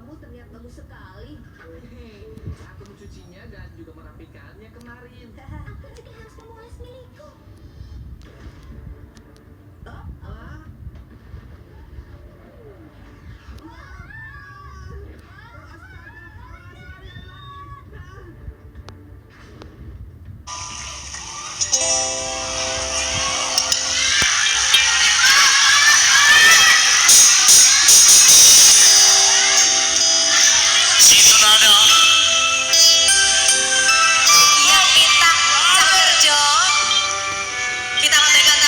kamu terlihat bagus sekali. Hei, aku mencucinya dan juga merapikannya kemarin. Aku juga harus memulas milikku. Ah, Situ nada. Iya kita Cak Kerjo. Kita lambaikan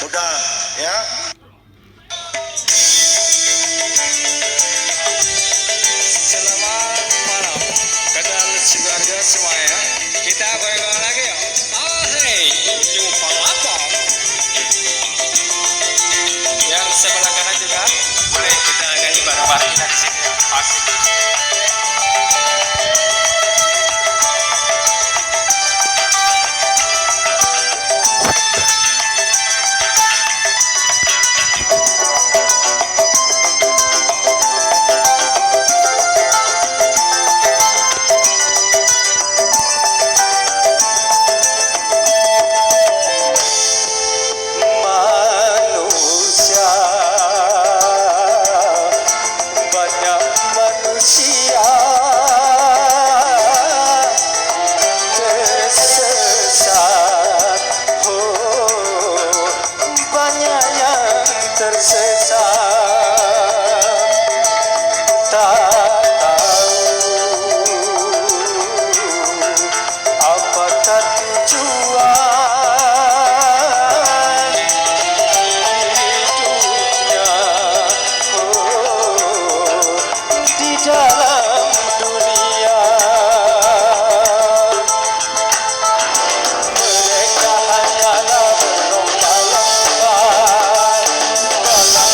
Udah ya. Selamat malam kepada keluarga semuanya. Kita goyang lagi ya. Oh hey, jumpa apa? Yang sebelah kanan juga. Mari kita nyanyi bareng-bareng kita di sini ya. Asik. Manusia, banyak manusia tersesat. Oh, banyak yang tersesat, tak tahu apakah tujuan hidupnya. Oh, di dalam dunia mereka hanyalah berlomba-lomba dalam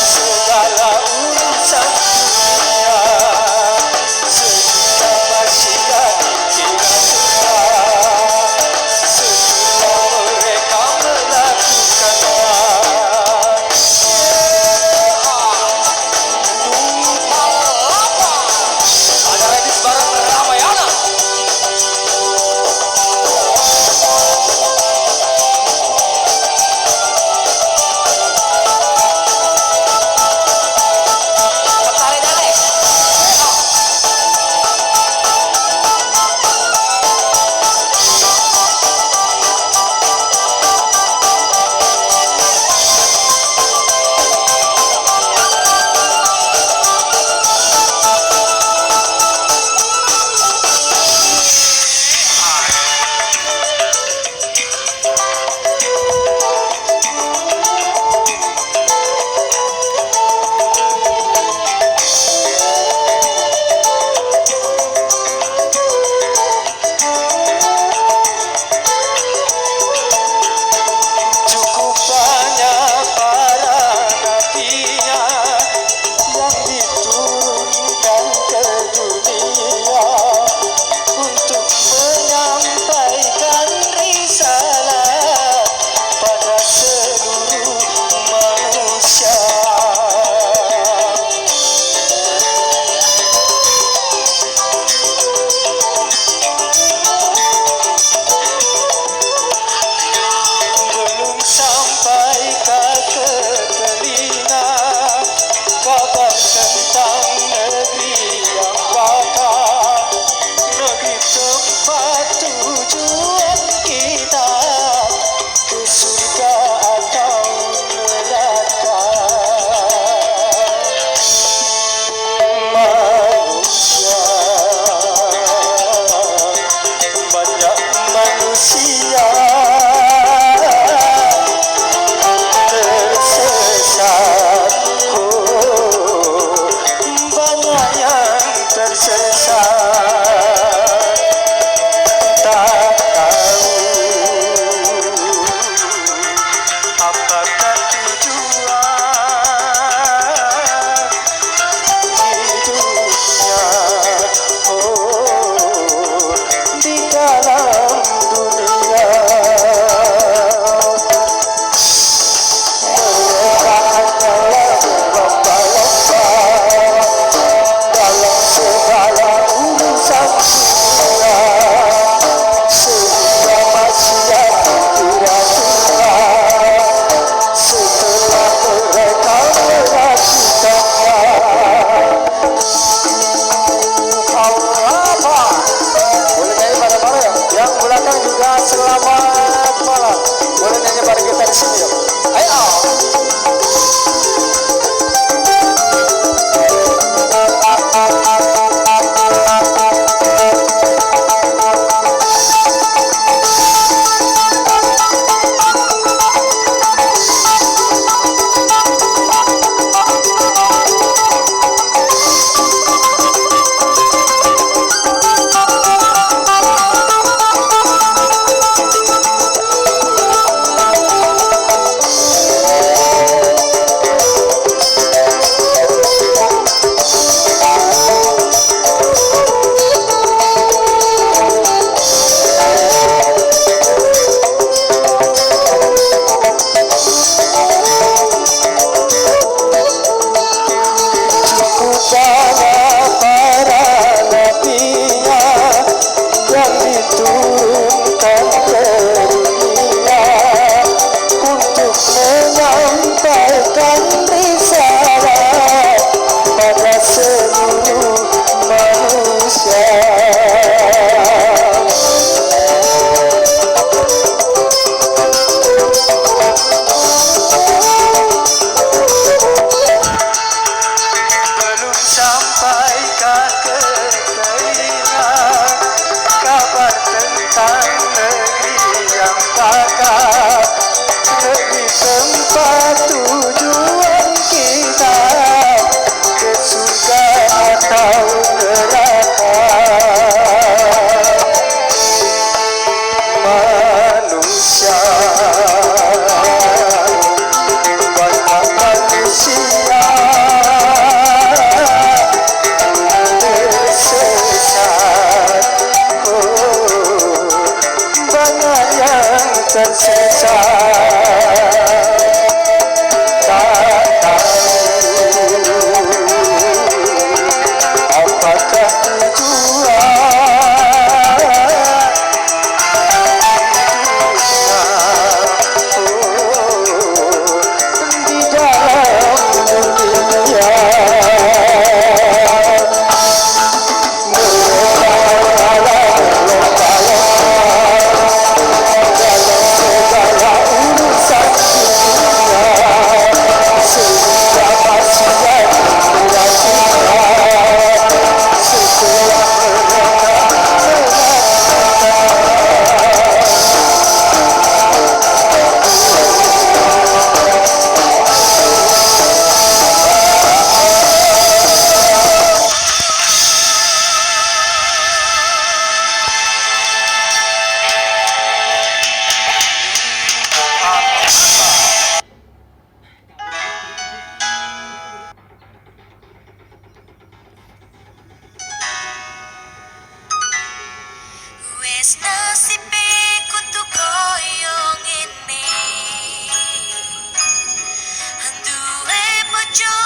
bojo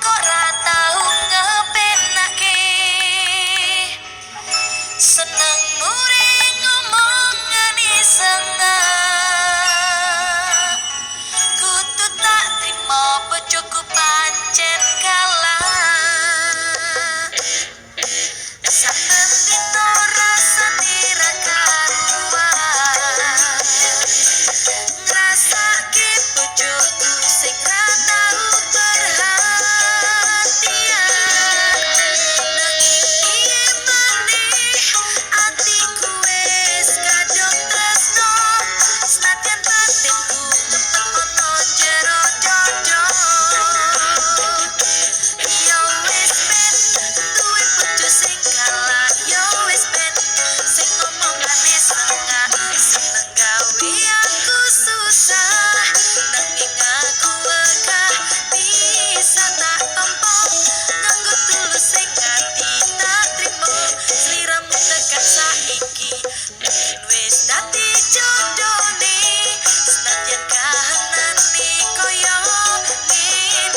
kok ra tau ngepenake. Seneng muri ngomongane sengah, kudu tak trimo bojoku pancen kalah. Saben dina rasane ra karuan, ngrasake bojoku sing ra tau perhatian. Nanging piye maneh atiku wis kadung tresno, senadyan batinku ngempet ono jero dodo. Yo wis ben duwe bojo sing kalah, yo wis ben sing ngomongane sengah. Seneng gawe aku susah, nanging aku wegah bisa tak tampa. Nganggo tulus sing ati tak trimo, sliramu tekan saiki mungkin wis dadi jodone. Senadyan kahanane koyo ngene,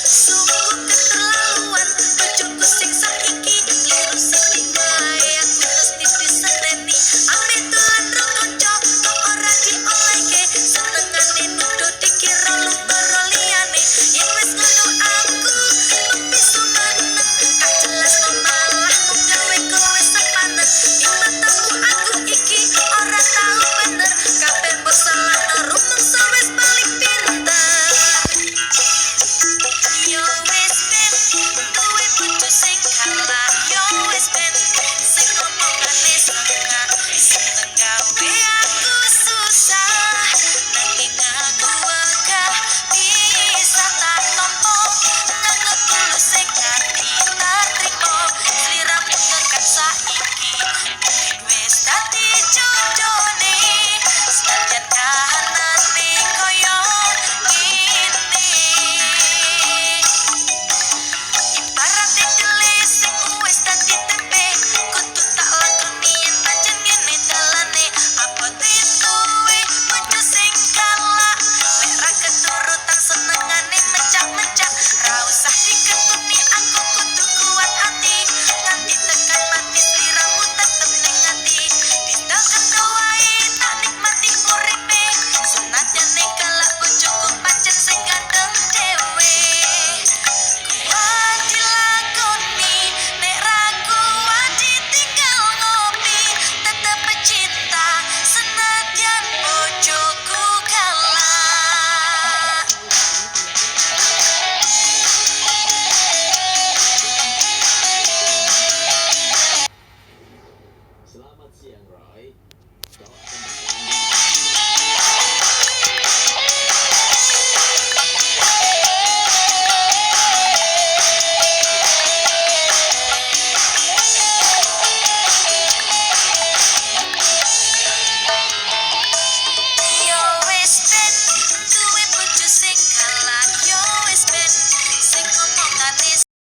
sungguh keterlaluan bojoku sing saiki. Liru sing wae aku mesti diseneni, ame dolan ro kanca kok ora diolehke. Senengane nuduh dikira lumbara liyane, yen wis ngono aku mempisu meneng. Gak jelas kok malah mung gawe kowe sepanen. Ing matamu aku iki ora tau bener, kabeh mbok salahno rumangsa wis paling pinter. Yo wis ben duwe bojo sing kalah, yo wis ben sing ngomongane sengah. Seneng gawe aku susah, nanging aku wegah bisa tak tampa. Nganggo tulus sing ati tak trimo, sliramu tekan saiki mungkin wis dadi jodone. Senadyan kahanane koyo ngene, ibarate gelis sing wis dadi tempe, kudu tak lakoni yen pancen ngene dalane. Apa duwe bojo sing kalah, lek ra keturutan senengane mencak-mencak. Ra usah diketuni aku kudu kuat ati, nganti tekan mati sliramu tetep ning ati. Didol kendo wae tak nikmati uripe, senadyan ning kalah bojoku pancen sing gandeng dhewe. Kuat dilakoni, nek ra kuat ditinggal ngopi. Tetep cinta senadyan bojoku kalah. Selamat siang, Roy. Kau akan bertanding